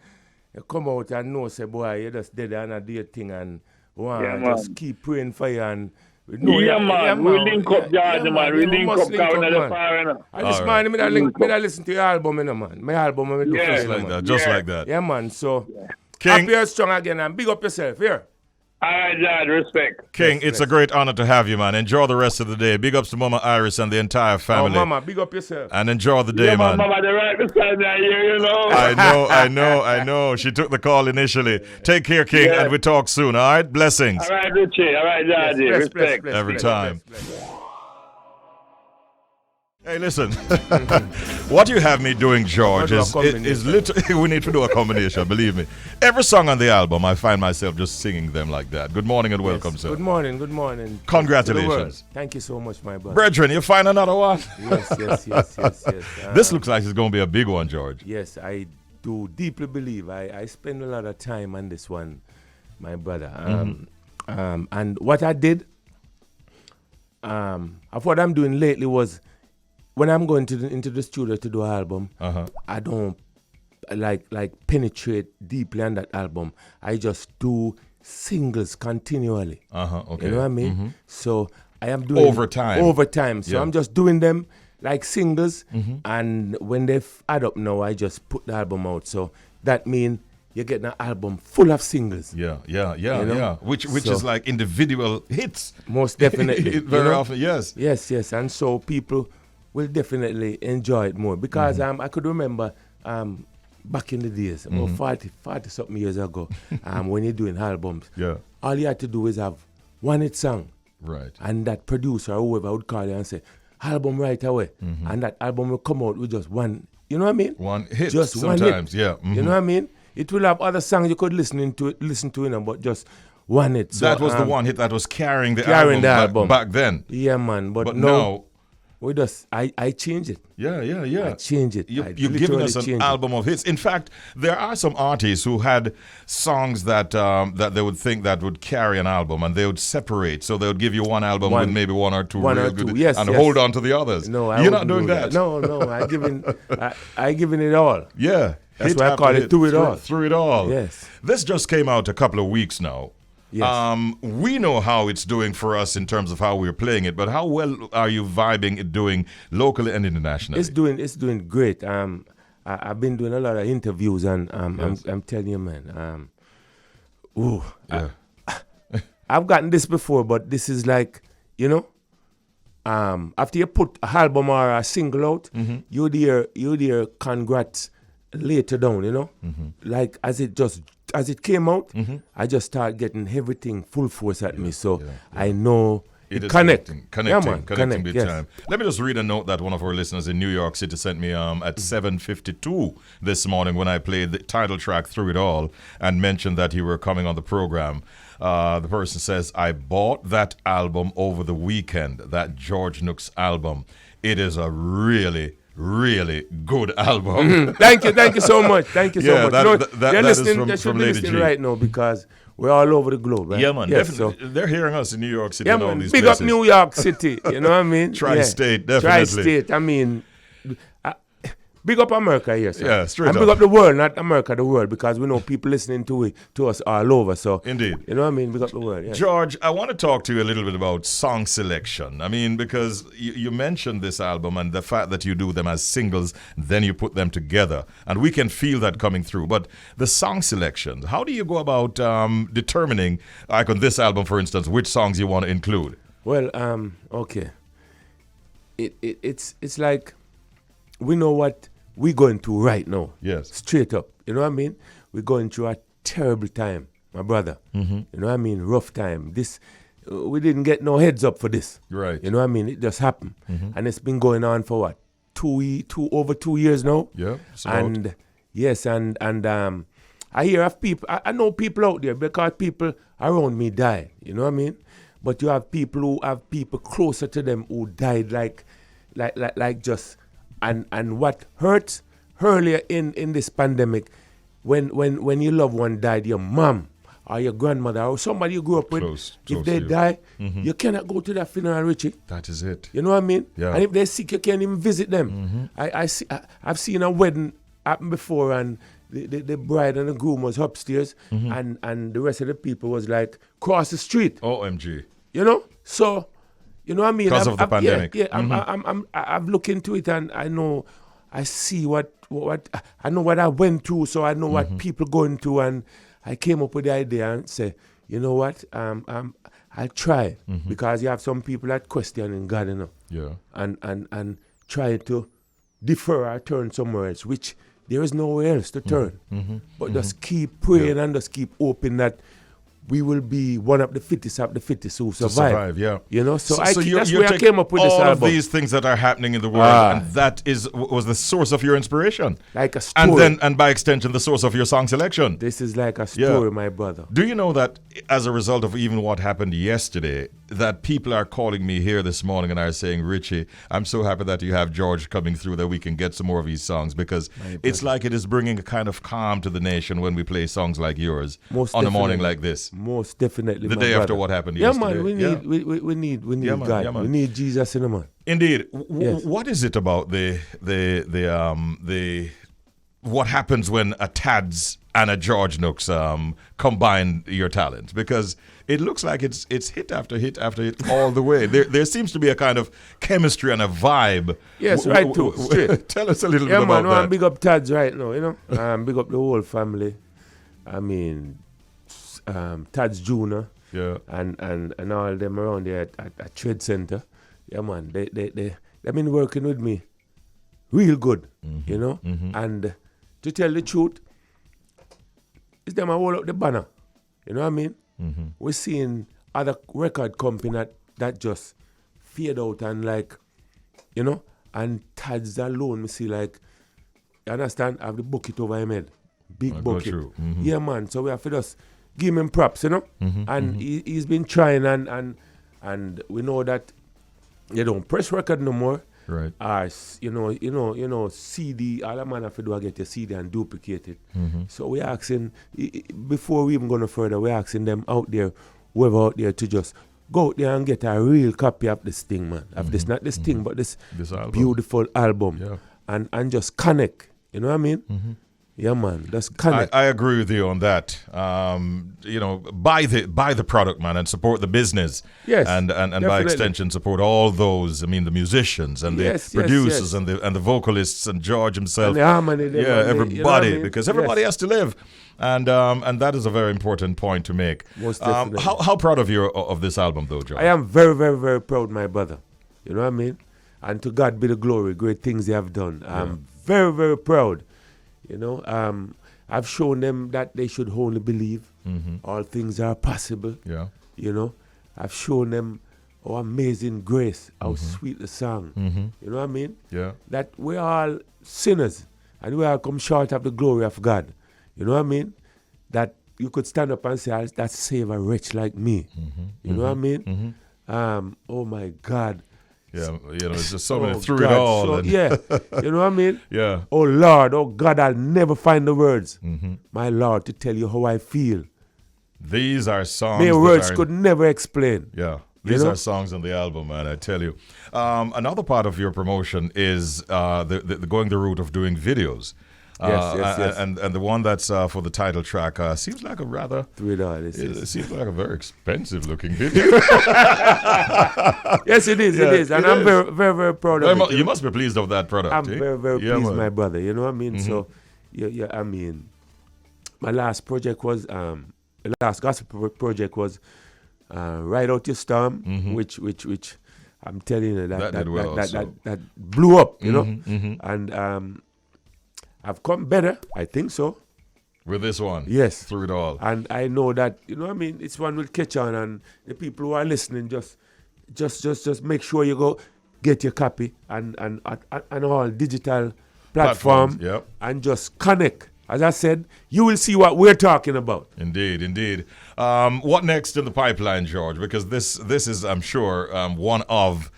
you come out and know, say, boy, you just dead and a day thing and just keep praying for you and. Man. We link up, George, man. We link up down at the fire. And this man, I listen to your album, man. My album, I do just like that. Yeah, man. So, happy and strong again, and big up yourself. Here. All right, Dad. Respect. King, it's a great honor to have you, man. Enjoy the rest of the day. Big ups to Mama Iris and the entire family. Oh, Mama, big up yourself. And enjoy the day, man. Mama, the right beside me here, I know. She took the call initially. Take care, King, and we talk soon, all right? Blessings. All right, Richie. All right, Daddy. Respect. Every time. Hey, listen. What you have me doing, George, is literally, we need to do a combination, believe me. Every song on the album, I find myself just singing them like that. Good morning and welcome, sir. Good morning. Congratulations. Thank you so much, my brother. Brethren, you find another one? Yes. This looks like it's going to be a big one, George. Yes, I do deeply believe. I spend a lot of time on this one. my brother. And what I did, of what I'm doing lately was, when I'm going into the studio to do an album, I don't like penetrate deeply on that album. I just do singles continually. Okay. You know what I mean? So I am doing over time. So I'm just doing them like singles, and when they add up now, I just put the album out. So that means you're getting an album full of singles. Yeah. Which is like individual hits. Most definitely. Very often, yes. Yes. And so people will definitely enjoy it more. Because I could remember back in the days, about 40-something years ago, when you're doing albums, all you had to do is have one hit song. Right. And that producer or whoever would call you and say, album right away. And that album will come out with just one, you know what I mean? One hit just sometimes, one hit. You know what I mean? It will have other songs you could listen to, but just one hit. So, that was the one hit that was carrying the album. Back then. Yeah, man. But now we just, I change it. Yeah. I change it. You're giving us an album of hits. In fact, there are some artists who had songs that they would think that would carry an album, and they would separate. So they would give you one album with maybe one or two real good, and hold on to the others. No, you're not doing that. No, I giving it all. Yeah. That's why I call it Through It All. Through It All. Yes. This just came out a couple of weeks now. Yes. We know how it's doing for us in terms of how we're playing it, but how well are you vibing it doing locally and internationally? It's doing great. I've been doing a lot of interviews, and I'm telling you, man. I've gotten this before, but this is like, after you put an album or a single out, you hear congrats later down, like as it came out, I just start getting everything full force at me. So I know it connecting big time. Let me just read a note that one of our listeners in New York City sent me at 7:52 this morning when I played the title track Through It All and mentioned that you were coming on the program. The person says, I bought that album over the weekend, that George Nooks album. It is a really good album. Thank you so much. Thank you so much. That is from Lady G. right now because we're all over the globe. Right? Yeah, man. Yes, definitely. They're hearing us in New York City and all these big places. Up New York City. You know what I mean? Tri-state, definitely. Tri-state. I mean, big up America here, sir. Yeah, straight and up. Big up the world, not America, the world, because we know people listening to us all over. So indeed. You know what I mean? Big up the world. Yeah. George, I want to talk to you a little bit about song selection. I mean, because you mentioned this album and the fact that you do them as singles, then you put them together. And we can feel that coming through. But the song selection, how do you go about determining, like on this album, for instance, which songs you want to include? Well, okay. It's like we know what we're going through right now. Yes. Straight up. You know what I mean? We're going through a terrible time, my brother. You know what I mean? Rough time. This, we didn't get no heads up for this. Right. You know what I mean? It just happened. And it's been going on for what? Over 2 years now? Yeah. And yes, and I hear of people, I know people out there because people around me died. You know what I mean? But you have people who have people closer to them who died like just. And what hurts earlier in this pandemic, when your loved one died, your mom or your grandmother or somebody you grew up with, if they die, you cannot go to that funeral, Richie. That is it. You know what I mean? Yeah. And if they're sick, you can't even visit them. I've seen a wedding happen before, and the bride and the groom was upstairs, and the rest of the people was like cross the street. OMG. You know? So, you know what I mean? Because of the pandemic. Yeah, I've looked into it, and I know, I see what I know what I went through, so I know what people going through, and I came up with the idea and say, you know what, I'll try, because you have some people that question God, you know. Yeah. And try to defer or turn somewhere else, which there is nowhere else to turn. But just keep praying and just keep hoping that we will be one of the fittest who survive. Yeah. You know, so that's where I came up with this album. All of these things that are happening in the world, and that was the source of your inspiration. Like a story. And by extension, the source of your song selection. This is like a story, my brother. Do you know that as a result of even what happened yesterday, that people are calling me here this morning and are saying, Richie, I'm so happy that you have George coming through that we can get some more of his songs, because it's like it is bringing a kind of calm to the nation when we play songs like yours on a morning like this. Most definitely. The day after what happened yesterday. Man, we need God. Man. We need Jesus in the man. Indeed. What is it about the what happens when a Tads and a George Nooks combine your talent? Because it looks like it's hit after hit after hit all the way. There seems to be a kind of chemistry and a vibe. Yes, right too. Straight. Tell us a little bit about that. I'm big up Tads right now, you know. Big up the whole family. I mean, Tads Jr. and all them around there at Trade Center. Yeah, man. They've been working with me real good, you know. And to tell the truth, it's them I hold up the banner. You know what I mean? We're seeing other record company that just fade out and like, you know, and Tads alone, we see like, you understand, have the bucket over him head. Big bucket. Yeah, man. So we have to just give him props, you know? And he's been trying and we know that you don't press record no more. Right. You know, CD, all the man have to do is get your CD and duplicate it. So we're asking, before we even go no further, we're asking them out there, whoever out there, to just go out there and get a real copy of this thing, man. Of this, not this thing, but this album. Beautiful album. Yeah. And just connect. You know what I mean? Yeah, man. That's connect. I agree with you on that. You know, buy the product, man, and support the business. Yes, and by extension, support all those. I mean, the musicians and the producers and the vocalists and George himself. And the harmony. Everybody, you know what I mean? because everybody has to live, and that is a very important point to make. Most definitely. How proud of this album, though, George? I am very, very, very proud, my brother. You know what I mean? And to God be the glory. Great things they have done. I'm very, very proud. You know, I've shown them that they should only believe. All things are possible. Yeah. You know, I've shown them how amazing grace, how sweet the song. You know what I mean? Yeah. That we're all sinners and we all come short of the glory of God. You know what I mean? That you could stand up and say, that save a wretch like me. You know what I mean? Oh my God. Yeah, you know, it's just so many through God. It all. So, yeah, you know what I mean? Yeah. Oh Lord, oh God, I'll never find the words, my Lord, to tell you how I feel. These are songs. Mere words could never explain. Yeah, these are songs on the album, man. I tell you. Another part of your promotion is the going the route of doing videos. Yes. And the one that's for the title track seems like a rather $3. It seems like a very expensive looking video. Yes, it is. It is, and I'm very, very, very proud of it. You must be pleased of that product. I'm very, very pleased, my brother. You know what I mean? So, yeah. I mean, my last project was the last gospel project was Ride Out Your Storm, which I'm telling you that blew up. You know, and I've come better, I think so. With this one? Yes. Through it all. And I know that, you know what I mean, it's one will catch on, and the people who are listening just make sure you go get your copy and all digital platform and just connect. As I said, you will see what we're talking about. Indeed. What next in the pipeline, George? Because this is, I'm sure, one of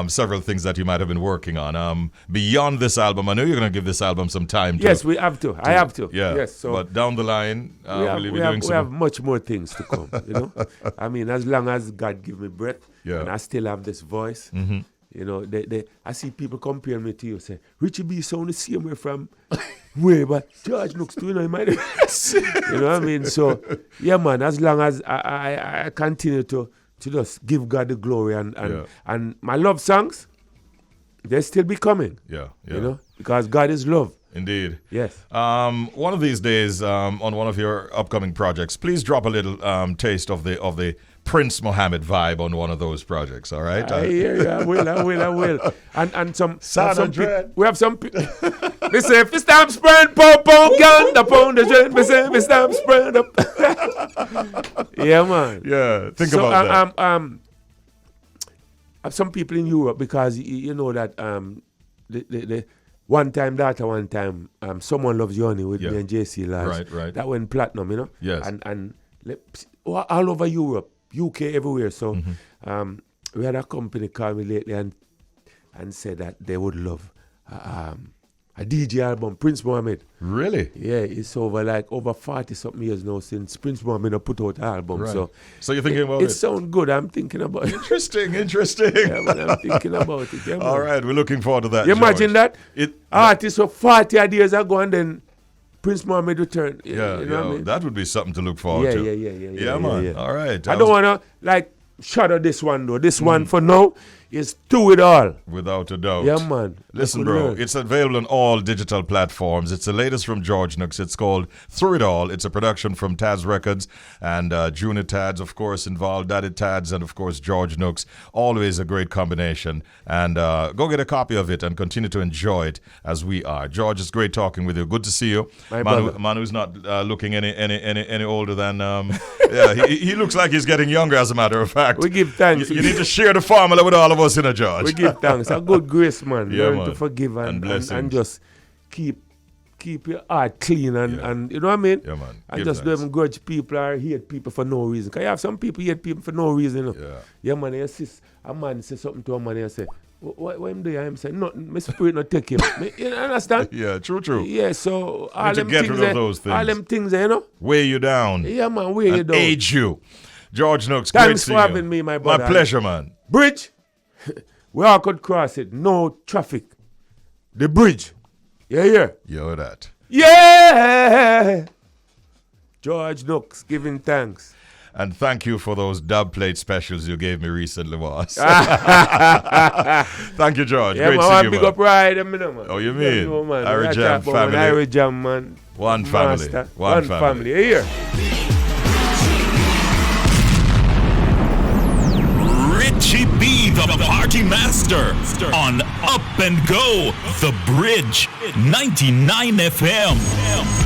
several things that you might have been working on. Beyond this album, I know you're going to give this album some time. Yes, we have to. I have to. Yeah. Yes. So but down the line, we have much more things to come. You know, I mean, as long as God give me breath, and I still have this voice. You know, I see people comparing me to you, say, Richie B sound the same way from way, but George Nooks too, you know, you might you know what I mean? So, yeah, man, as long as I continue to just give God the glory and my love songs, they still be coming. Yeah. You know, because God is love. Indeed. Yes. One of these days, on one of your upcoming projects, please drop a little taste of the Prince Mohammed vibe on one of those projects. All right. I hear you. I will. And some. We have some. They say, if you stamp spread, pop, gun upon the joint. We say, if you stamp spread up. Yeah, man. Yeah. Think about that. I have some people in Europe because you know that the one time, Someone Loves You Honey with me and JC last. Right. That went platinum, you know? Yes. And all over Europe, UK, everywhere. So we had a company call me lately and said that they would love a DJ album, Prince Mohammed. Really? Yeah, it's over 40-something years now since Prince Mohammed put out an album. Right. So you're thinking about it? It sounds good. I'm thinking about it. Interesting. Yeah, man, I'm thinking about it. Yeah, All right, we're looking forward to that. You imagine that? It artists of 40 odd years ago and then Prince Mohammed returned. You know what I mean? That would be something to look forward to. Yeah, man. Yeah. All right. I don't want to shadow this one though. This one for now is through it all. Without a doubt. Yeah, man. Listen, bro, it's available on all digital platforms. It's the latest from George Nooks. It's called Through It All. It's a production from Taz Records and Junior Tads, of course, involved. Daddy Tads and, of course, George Nooks. Always a great combination. And go get a copy of it and continue to enjoy it as we are. George, it's great talking with you. Good to see you. Manu's not looking any older than... he looks like he's getting younger, as a matter of fact. We give thanks. You need to share the formula with all of us, George. We give thanks. A good grace, man. Yeah, Learn man. to forgive and blessings. just keep your heart clean and you know what I mean? Yeah, man. And just don't grudge people or hate people for no reason. Because you have some people hate people for no reason. You know? Yeah, man. You see a man say something to a man and say, what him do? I'm saying, nothing. My spirit not take him. You understand? Yeah, true. Yeah, so all them things, all them things, you know? Weigh you down. Yeah, man, weigh you down. Age you. George Nooks, thanks great for having me, my brother. My pleasure, man. Bridge. We all could cross it. No traffic. The bridge. Yeah. Yo, that. Yeah. George Nooks giving thanks. And thank you for those dub plate specials you gave me recently, boss. Thank you, George. Yeah, great man, seeing you, big man. up ride, man. Oh, you mean? Yeah, man. Irish Jam family. Irish Jam, man. One family. Master. One family. Here. Richie B, the party master, on Up and Go, The Bridge, 99 FM.